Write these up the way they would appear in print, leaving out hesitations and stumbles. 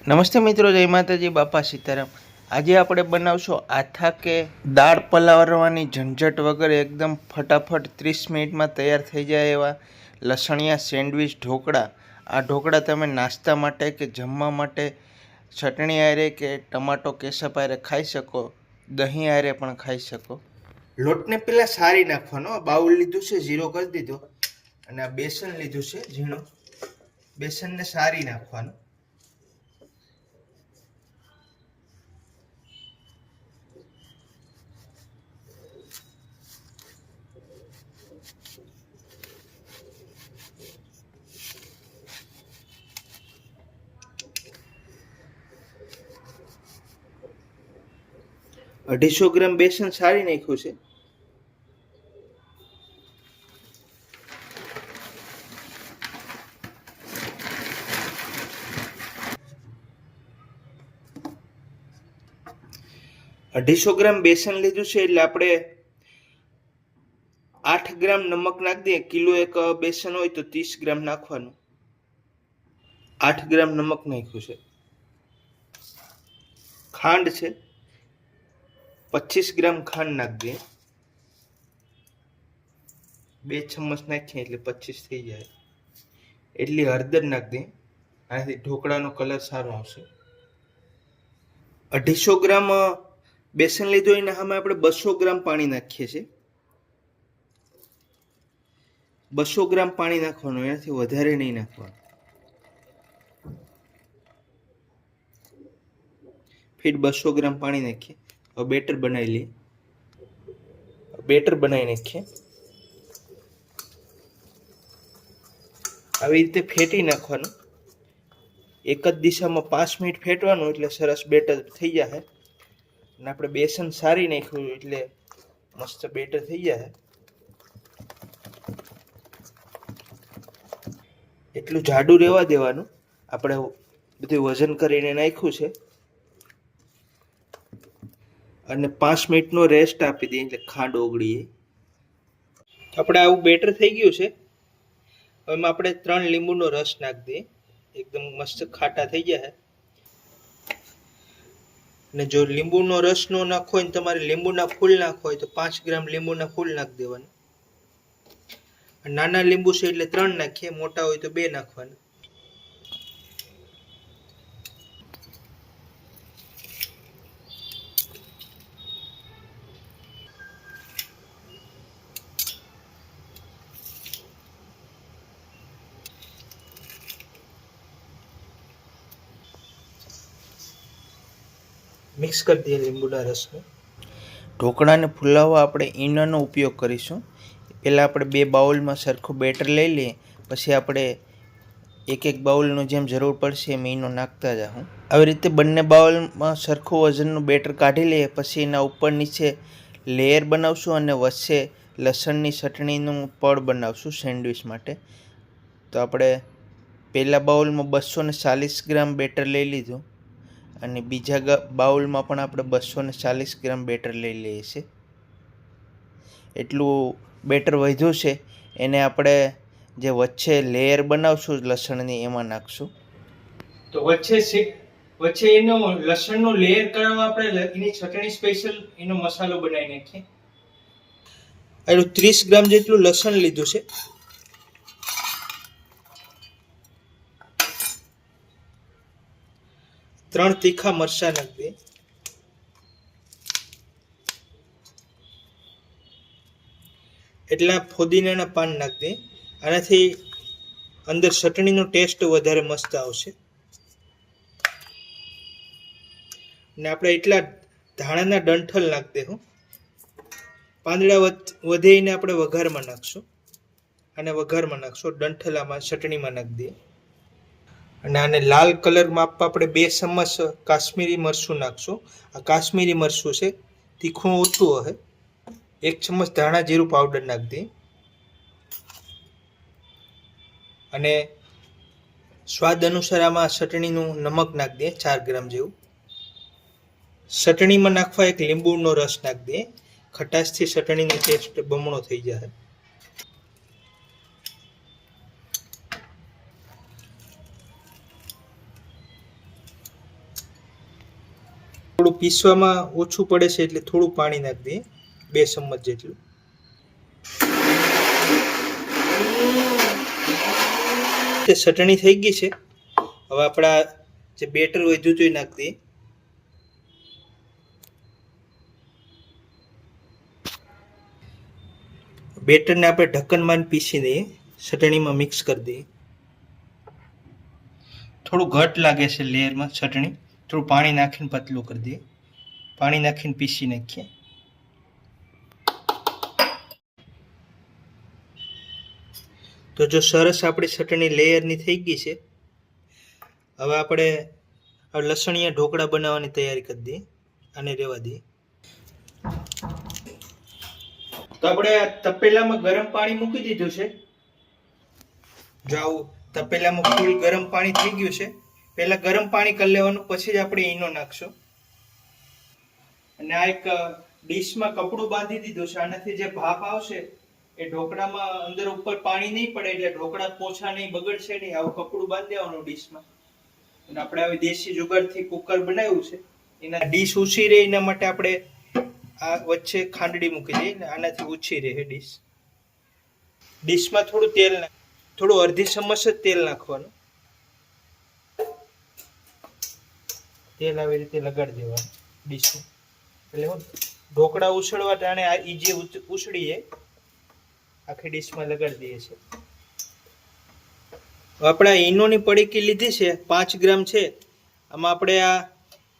નમસ્તે મિત્રો, જય માતાજી, બાપા સીતારામ। આજે આપણે બનાવશું આથા કે દાળ પલાળવાની ઝંઝટ વગર એકદમ ફટાફટ 30 મિનિટમાં તૈયાર થઈ જાય એવા લસણિયા સેન્ડવિચ ઢોકળા। આ ઢોકળા તમે નાસ્તા માટે કે જમવા માટે ચટણી આરે કે ટમાટો કેસપ આરે ખાઈ શકો, દહીં આરે પણ ખાઈ શકો। લોટને પહેલાં સારી નાખવાનો। બાઉલ લીધું છે, ઝીરો કરી દીધો, અને આ બેસન લીધું છે ઝીણું, બેસનને સારી નાખવાનું। 250 ગ્રામ બેસન સારી નાખ્યું છે। અઢીસો ગ્રામ બેસન લીધું છે એટલે આપણે 8 ગ્રામ નમક નાખી દઈએ। કિલો એક બેસન હોય તો 30 ગ્રામ નાખવાનું। 8 ગ્રામ નમક નાખ્યું છે। ખાંડ છે 25 ગ્રામ ખાંડ નાખી દઈએ। 2 ચમચ નાખીએ એટલે 25 થઈ જાય। એટલી હળદર નાખી દઈએ, આનાથી ઢોકળાનો કલર સારો આવશે। 250 ગ્રામ બેસન લીધું એના સામે આપણે 200 ગ્રામ પાણી નાખીએ છીએ। 200 ગ્રામ પાણી નાખવાનું, એનાથી વધારે નહીં નાખવાનું। फिर 200 ग्राम पानी नाखिए। अब बेटर बनाई लिए, बेटर बनाई नाखिए। આવી રીતે ફેટી નાખવાનું। એક જ દિશામાં 5 મિનિટ ફેટવાનું એટલે સરસ બેટર થઈ જાય। અને આપણે બેસન સારી નાખ્યું એટલે મસ્ત બેટર થઈ જાય। એટલું જાડું રહેવા દેવાનું। આપણે બધું વજન કરીને નાખ્યું છે અને 5 મિનિટનો રેસ્ટ આપી દઈએ એટલે ખાંડ ઓગળીએ। આપણે આવું બેટર થઈ ગયું છે। એમાં આપણે 3 લીંબુનો રસ નાખી દઈએ, એકદમ મસ્ત ખાટા થઈ જાય। અને જો લીંબુનો રસ નો નાખો હોય, તમારે લીંબુના ફૂલ નાખો હોય તો 5 ગ્રામ લીંબુના ફૂલ નાખી દેવાના। નાના લીંબુ છે એટલે 3 નાખીએ, મોટા હોય તો 2 નાખવાના। મિક્સ કરી દઈએ લીંબુના રસને। ઢોકળાને ફૂલાવવા આપણે ઈનોનો ઉપયોગ કરીશું। પહેલાં આપણે 2 બાઉલમાં સરખું બેટર લઈ લઈએ, પછી આપણે એક બાઉલનું જેમ જરૂર પડશે એમ ઈનો નાખતા જાઉં। આવી રીતે બંને બાઉલમાં સરખું વજનનું બેટર કાઢી લઈએ, પછી એના ઉપર નીચે લેયર બનાવશું અને વચ્ચે લસણની ચટણીનું પડ બનાવશું સેન્ડવિચ માટે। તો આપણે પહેલા બાઉલમાં 240 ગ્રામ બેટર લઈ લીધું અને બીજા બાઉલમાં પણ આપણે 240 ગ્રામ બેટર લઈ લઈએ છીએ। એટલું બેટર વધ્યું છે એને આપણે જે વચ્ચે લેયર બનાવશું લસણની એમાં નાખશું। તો વચ્ચે એનો લસણનો લેયર કરવા આપણે એની ચટણી સ્પેશિયલ એનો મસાલો બનાવી નાખીએ। એનું 30 ગ્રામ જેટલું લસણ લીધું છે। ત્રણ તીખા મરચાં નાખી દઈએ। એટલા ફુદીનાના પાન નાખી દઈએ, આનાથી અંદર ચટણીનો ટેસ્ટ વધારે મસ્ત આવશે। ને આપણે એટલા ધાણાના ડંઠલ નાખી દઈશું। પાંદડા વધીને આપણે વઘારમાં નાખશું, અને વઘારમાં નાખશું ડંઠલામાં ચટણીમાં નાખી દઈએ। અને આને લાલ કલરમાં આપવા આપણે 2 ચમચ કાશ્મીરી મરચું નાખશું। આ કાશ્મીરી મરચું છે, તીખું ઓછું હશે। 1 ચમચ ધાણા જીરું પાવડર નાખી દઈએ, અને સ્વાદ અનુસાર આમાં ચટણીનું નમક નાખી દઈએ 4 ગ્રામ જેવું। ચટણીમાં નાખવા એક લીંબુનો રસ નાખી દઈએ, ખટાશથી ચટણીનો ટેસ્ટ બમણો થઈ જાય। થોડું પીસવામાં ઓછું પડે છે એટલે થોડું પાણી નાખી દઈએ, 2 ચમચ જેટલું. તે ચટણી થઈ ગઈ છે. હવે આપણા જે બેટર વધ્યું હતું એ નાખી દઈએ. બેટરને આપણે ઢક્કનમાં પીસી દઈએ, ચટણીમાં મિક્સ કરી દઈએ. થોડું ઘટ લાગે છે લેયરમાં ચટણી, થોડું પાણી નાખીને પતલું કરી દઈએ. પાણી નાખીને પીસી નાખીએ. તો જો સરસ આપણી ચટણી લેયરની થઈ ગઈ છે. હવે આપણે લસણિયા ઢોકળા બનાવવાની તૈયારી કરી દઈએ, અને રહેવા દઈએ. તો આપણે તપેલામાં ગરમ પાણી મૂકી દીધું છે. જો આવું તપેલામાં ફૂલ ગરમ પાણી થઈ ગયું છે. પહેલા ગરમ પાણી કરી લેવાનું, પછી જ આપણે ઈનો નાખશું. અને આ એક ડીશમાં કપડું બાંધી દીધું છે. આનાથી જે ભાપ આવશે એ ઢોકળામાં અંદર ઉપર પાણી નહીં પડે, એટલે ઢોકળા પોછા નહીં, બગડશે નહીં. આવું કપડું બાંધી દેવાનું ડીશમાં. અને આપણે આવી દેશી જુગાડથી કુકર બનાવ્યું છે. એના ડીશ ઊંચી રહે એના માટે આપણે આ વચ્ચે ખાંડડી મૂકી દઈએ ને આનાથી ઊંચી રહે ડીશ. ડીશમાં થોડું તેલ થોડું અડધી ચમચ જ તેલ નાખવાનું. તેલ આવી રીતે લગાડી દેવાનું ડીશમાં, એટલે ઢોકળા ઉછળવા ટાણે આ ઈજી ઉછળી જાય. આખી ડીશમાં લગાડી દઈએ છીએ. આપણે ઈનોની પડીકી લીધી છે, 5 ગ્રામ છે. આમાં આપણે આ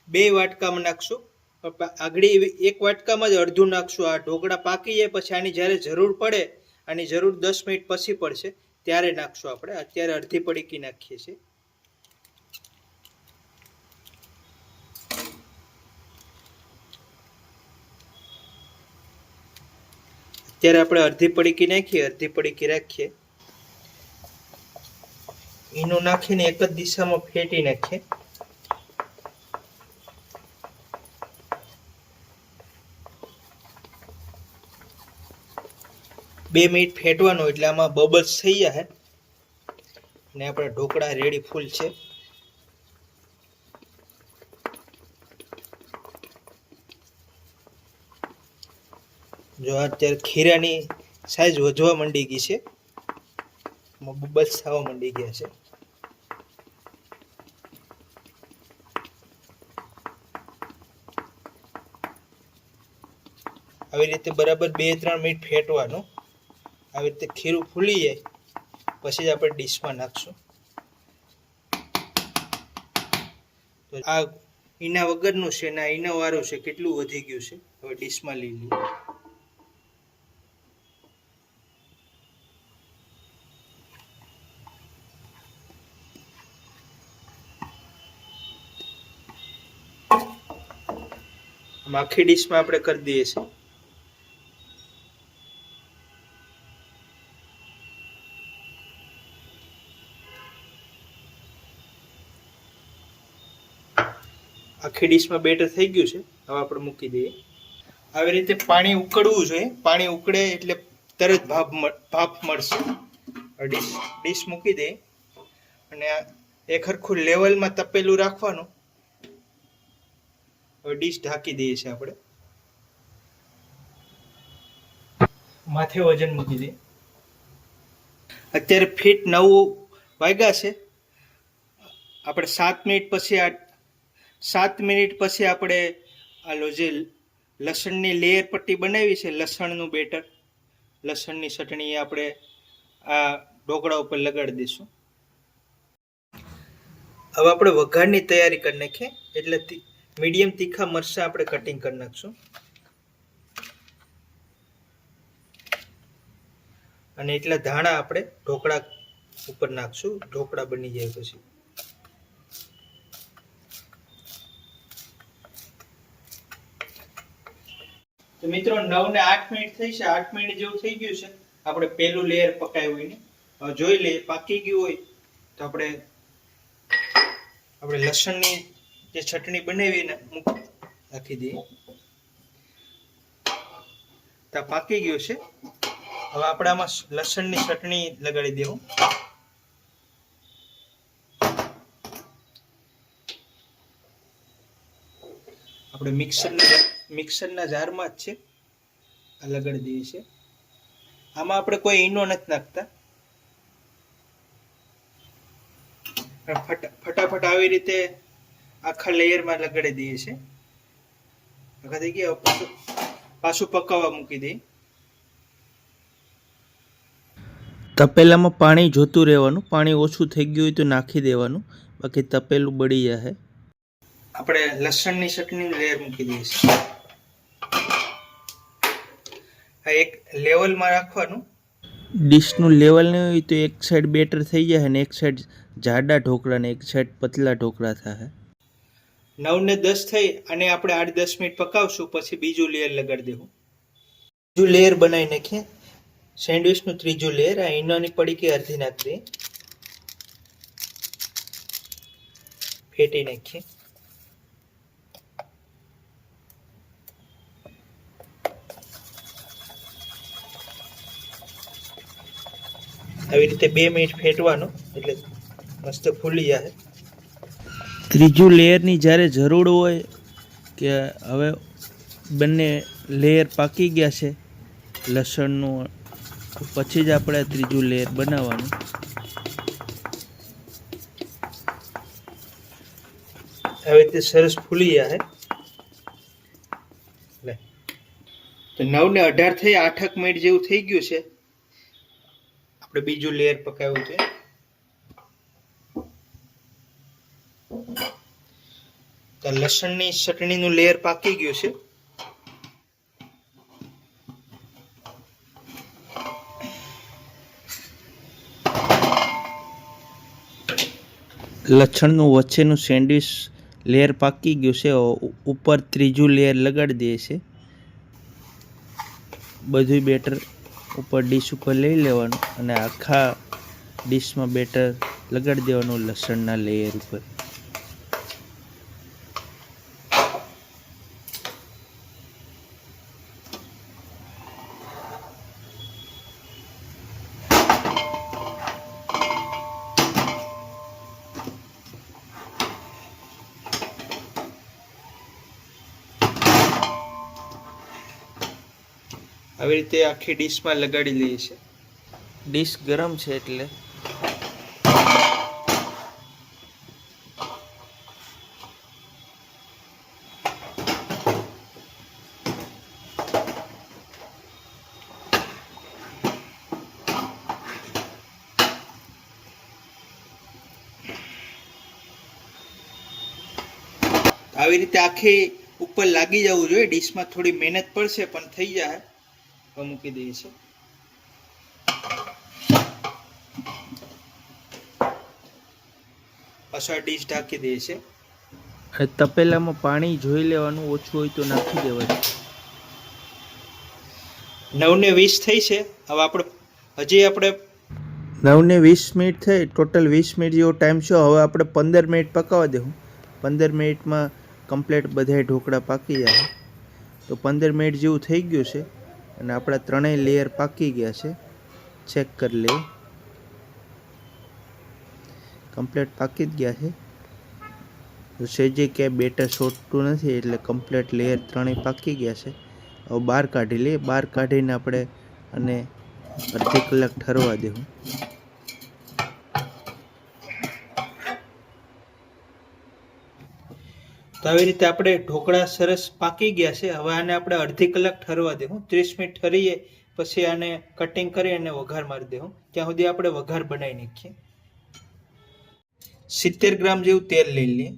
2 વાટકામાં નાખશું. આગળ 1 વાટકામાં જ અડધું નાખશું. આ ઢોકળા પાકી જાય પછી આની જ્યારે જરૂર પડે, આની જરૂર 10 મિનિટ પછી પડશે ત્યારે નાખશું. આપણે અત્યારે અડધી પડીકી નાખીએ છીએ. અત્યારે આપણે અડધી પડીકી નાખીએ, અડધી પડીકી રાખીએ. ઈનો નાખીને એક જ દિશામાં ફેટી નાખીએ. બે મિનિટ ફેટવાનો, એટલે આમાં બબલ્સ થઈ જાય ને આપણા ઢોકળા રેડી ફૂલ છે. જો અત્યારે ખીરાની સાઈઝ વધવા માંડી ગઈ છે, બબલ્સ થવા માંડી ગયા છે. આવી રીતે બરાબર 2-3 મિનિટ ફેટવાનું. આવી રીતે ખીરું ફૂલી જાય પછી જ આપણે ડીશમાં નાખશું. તો આ ઈના વગરનું છે ને આ ઈના વાળું છે, કેટલું વધી ગયું છે. હવે ડીશમાં લઈ લઈએ. આખી ડીશમાં આપણે કરી દઈએ છીએ. આખી ડીશમાં બેટર થઈ ગયું છે. હવે આપણે મૂકી દઈએ. આવી રીતે પાણી ઉકળવું જોઈએ. પાણી ઉકળે એટલે તરત ભાપ મળશે. ડીશ મૂકી દઈએ અને એક હરખું લેવલમાં તપેલું રાખવાનું. હવે ડીશ ઢાંકી દઈએ છીએ આપણે. માથે વજન મૂકી દઈએ. અત્યારે ફીટ 9 વાગ્યા છે. આપણે 7 મિનિટ પછી 7 મિનિટ પછી આપણે આલો જે લસણની લેયર પટ્ટી બનાવી છે, લસણનું બેટર, લસણની ચટણી આપણે આ ઢોકળા ઉપર લગાડી દઈશું. હવે આપણે વઘારની તૈયારી કરી નાખીએ. એટલે મીડિયમ તીખા મરચાં આપણે કટિંગ કરી નાખશું. અને એટલા ધાણા આપણે ઢોકળા ઉપર નાખશું. ઢોકળા બની જાય પછી. તો મિત્રો 9 ને 8 મિનિટ થઈ છે. 8 મિનિટ જેવું થઈ ગયું છે. આપણે પહેલું લેયર પકાવ્યું હોય ને હવે જોઈ લઈએ. પાકી ગયું હોય તો આપણે લસણની જે ચટણી બનાવી ને નાખી દઈએ. તો પાકી ગયું છે. હવે આપણે આમાં લસણની ચટણી લગાડી દેવું. આપણે મિક્સરના જારમાં જ છે આ લગાડી દઈએ છીએ. આમાં આપણે કોઈ ઈનો નથી નાખતા. ફટાફટ આવી રીતે આખા લેયરમાં લગાડી દઈએ છીએ. આખા થઈ ગયા, પાછું પકાવવા મૂકી દઈએ. તપેલામાં પાણી જોતું રહેવાનું. પાણી ઓછું થઈ ગયું હોય તો નાખી દેવાનું, બાકી તપેલું બળી જશે. આપણે લસણની ચટણીની લેયર મૂકી દઈએ છીએ. આ એક લેવલમાં રાખવાનું. ડીશનું લેવલ નહીં હોય તો એક સાઈડ બેટર થઈ જાય અને એક સાઈડ જાડા ઢોકળા ને એક સાઈડ પતલા ઢોકળા થાય. 9 ને 10 થઈ અને આપણે 8-10 મિનિટ પકાવશું, પછી બીજું લેયર લગાડી દેવું. બીજું લેયર બનાવી નાખીએ. સેન્ડવિચનું ત્રીજું લેયર. આ ઈનોની પડીકી અડધી નાખી દઈએ, ફેટી નાખીએ. આવી રીતે 2 મિનિટ ફેટવાનું એટલે મસ્ત ફૂલી જાય. ત્રીજું લેયરની જ્યારે જરૂર હોય કે હવે બંને લેયર પાકી ગયા છે લસણનું, પછી જ આપણે ત્રીજું લેયર બનાવવાનું. આવી રીતે સરસ ફૂલી જાય. તો 9 ને 18 થઈ, 8 મિનિટ જેવું થઈ ગયું છે. આપણે બીજું લેયર પકાવ્યું છે. તો લસણની ચટણીનું લેયર પાકી ગયું છે. લસણનું વચ્ચેનું સેન્ડવિચ લેયર પાકી ગયું છે. ઉપર ત્રીજું લેયર લગાડી દઈએ છે. બધું બેટર ઉપર ડીશ ઉપર લઈ લેવાનું અને આખા ડીશમાં બેટર લગાડી દેવાનું લસણના લેયર ઉપર. આવી રીતે આખી ડીશમાં લગાડી લઈએ છીએ. ડીશ ગરમ છે એટલે આવી રીતે આખી ઉપર લાગી જવું જોઈએ. ડીશમાં થોડી મહેનત પડશે પણ થઈ જાય. મૂકી દઈએ છીએ. પાછા ડીશ ઢાંકી દઈએ છીએ. તપેલામાં પાણી જોઈ લેવાનું, ઓછું હોય તો નાખી દેવાનું. 9 ને 20 થઈ છે. હવે આપણે 9 ને 20 મિનિટ થઈ, ટોટલ 20 મિનિટ જેવો ટાઈમ છે. હવે આપણે 15 મિનિટ પકાવવા દેવું. 15 મિનિટમાં કમ્પ્લીટ બધા ઢોકળા પાકી જાય. તો 15 મિનિટ જેવું થઈ ગયું છે અને આપણા ત્રણેય લેયર પાકી ગયા છે. ચેક કરી લઈએ. કમ્પ્લીટ પાકી જ ગયા છે. તો સેજે ક્યાંય બેટર છોટતું નથી એટલે કમ્પ્લીટ લેયર ત્રણેય પાકી ગયા છે. હવે બહાર કાઢી લઈએ. બહાર કાઢીને આપણે અને અડધી કલાક ઠરવા દેવું. તો આવી રીતે આપણે ઢોકળા સરસ પાકી ગયા છે. હવે આને આપણે અડધી કલાક ઠરવા દેવું. 30 મિનિટ ઠરીએ પછી આને કટિંગ કરી અને વઘાર મારી દેવું. ત્યાં સુધી આપણે વઘાર બનાવી નાખીએ. 70 ગ્રામ જેવું તેલ લઈ લઈએ.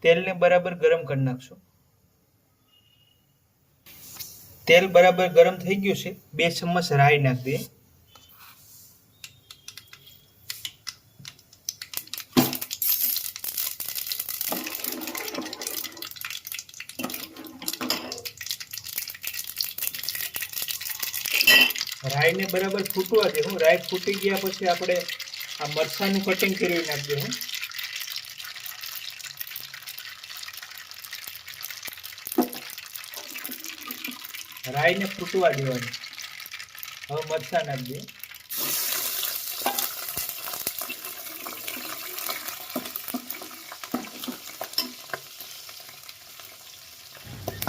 તેલને બરાબર ગરમ કરી નાખશું. તેલ બરાબર ગરમ થઈ ગયું છે. 2 ચમચ રાઈ નાખી દઈએ. રાઈને બરાબર ફૂટવા દેવું. રાઈ ફૂટી ગયા પછી આપણે આ મરચાંનું કટિંગ કરી નાખી દેવું. રાઈને ફૂટવા દેવાની. હવે મરચાં નાખી દઈએ.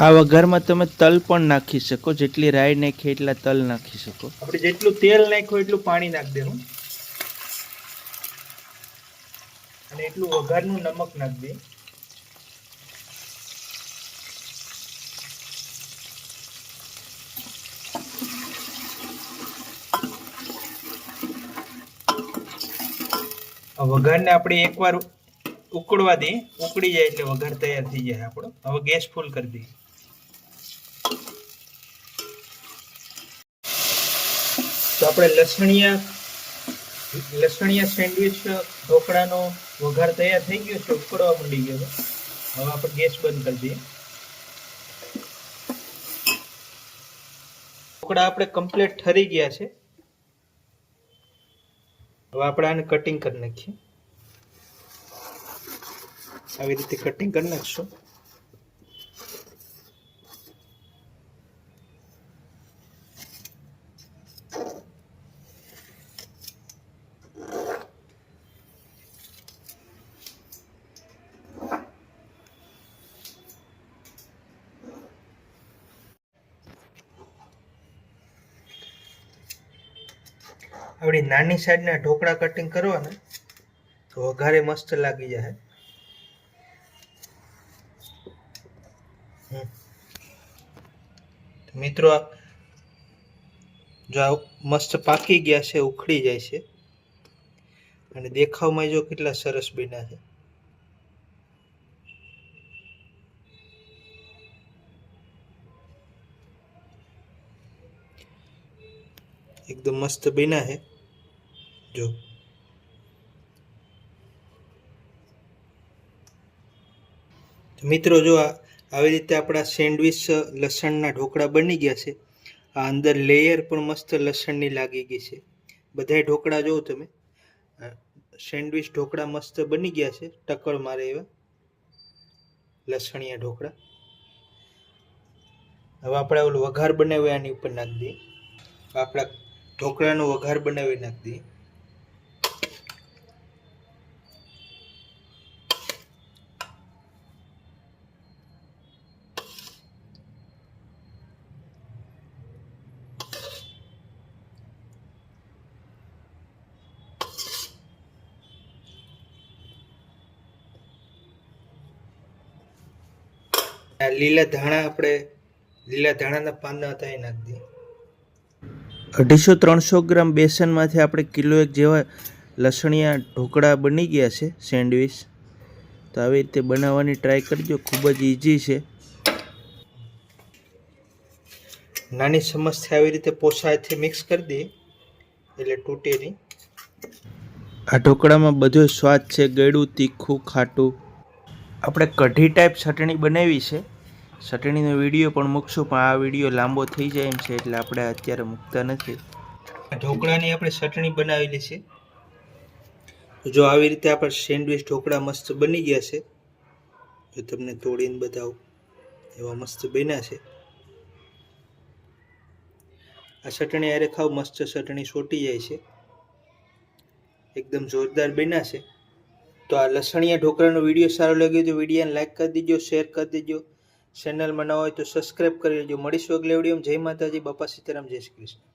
આ વઘારમાં તમે તલ પણ નાખી શકો, જેટલી રાઈ નાખી એટલા તલ નાખી શકો. આપણે જેટલું તેલ નાખ્યું એટલું પાણી નાખી દેવું અને એટલું વઘારનું નમક નાખી દે. વઘારને આપણે એકવાર ઉકળવા દઈએ, ઉકળી જાય એટલે વઘાર તૈયાર થઈ જાય આપણો. હવે ગેસ ફૂલ કરી દઈએ. તો આપણે લસણિયા સેન્ડવિચ ઢોકળાનો વઘાર તૈયાર થઈ ગયો છે, ઉકળવા માંડી ગયો છે. હવે આપણે ગેસ બંધ કરી દઈએ. ઢોકળા આપણે કમ્પ્લીટ ઠરી ગયા છે. હવે આપણે આને કટિંગ કરી નાખીએ. આવી રીતે કટિંગ કરી નાખશું. આપણી નાની સાઈઝના ઢોકળા કટિંગ કરવાના તો વઘારે મસ્ત લાગી જાય. મિત્રો જો મસ્ત પાકી ગયા છે, ઉખડી જાય છે અને દેખાવમાં જો કેટલા સરસ બન્યા છે. એકદમ મસ્ત બન્યા છે. જો મિત્રો, જો આવી રીતે આપણા સેન્ડવિચ લસણના ઢોકળા બની ગયા છે. આ અંદર લેયર પણ મસ્ત લસણની લાગી ગઈ છે. બધા ઢોકળા જોવો તમે, સેન્ડવિચ ઢોકળા મસ્ત બની ગયા છે, ટક્કર મારે એવા લસણિયા ઢોકળા. હવે આપણે ઓલું વઘાર બનાવ્યો આની ઉપર નાખી દઈએ. આપણા ઢોકળાનો વઘાર બનાવી નાખી દઈએ. લીલા ધાણાના પાંદડા હતા એ નાખી દઈએ. 250-300 ગ્રામ બેસનમાંથી આપણે કિલો એક જેવા લસણિયા ઢોકળા બની ગયા છે સેન્ડવિચ. તો આવી રીતે બનાવવાની ટ્રાય કરજો, ખૂબ જ ઇઝી છે. નાની ચમચથી આવી રીતે પોસાથી મિક્સ કરી દઈએ એટલે તૂટે નહીં. આ ઢોકળામાં બધો સ્વાદ છે, ગળ્યું, તીખું, ખાટું. આપણે કઢી ટાઈપ ચટણી બનાવી છે. ચટણીનો વિડીયો પણ મૂકશું, પણ આ વિડીયો લાંબો થઈ જાય એમ છે એટલે આપણે અત્યારે મૂકતા નથી. ઢોકળાની આપણે ચટણી બનાવેલી છે. જો આવી રીતે આપણે સેન્ડવિચ ઢોકળા મસ્ત બની ગયા છે. જો તમને તોડીને બતાવું, એવા મસ્ત બન્યા છે. આ ચટણી અરે ખાવ મસ્ત ચટણી સોટી જાય છે, એકદમ જોરદાર બન્યા છે. તો આ લસણિયા ઢોકળાનો વિડીયો સારો લાગ્યો તો વિડીયોને લાઈક કરી દેજો, શેર કરી દેજો. ચેનલમાં ન હોય તો સબસ્ક્રાઈબ કરી લેજો. મળીશું અગલે વિડીયોમાં. જય માતાજી, બાપા સીતારામ, જય શ્રી કૃષ્ણ.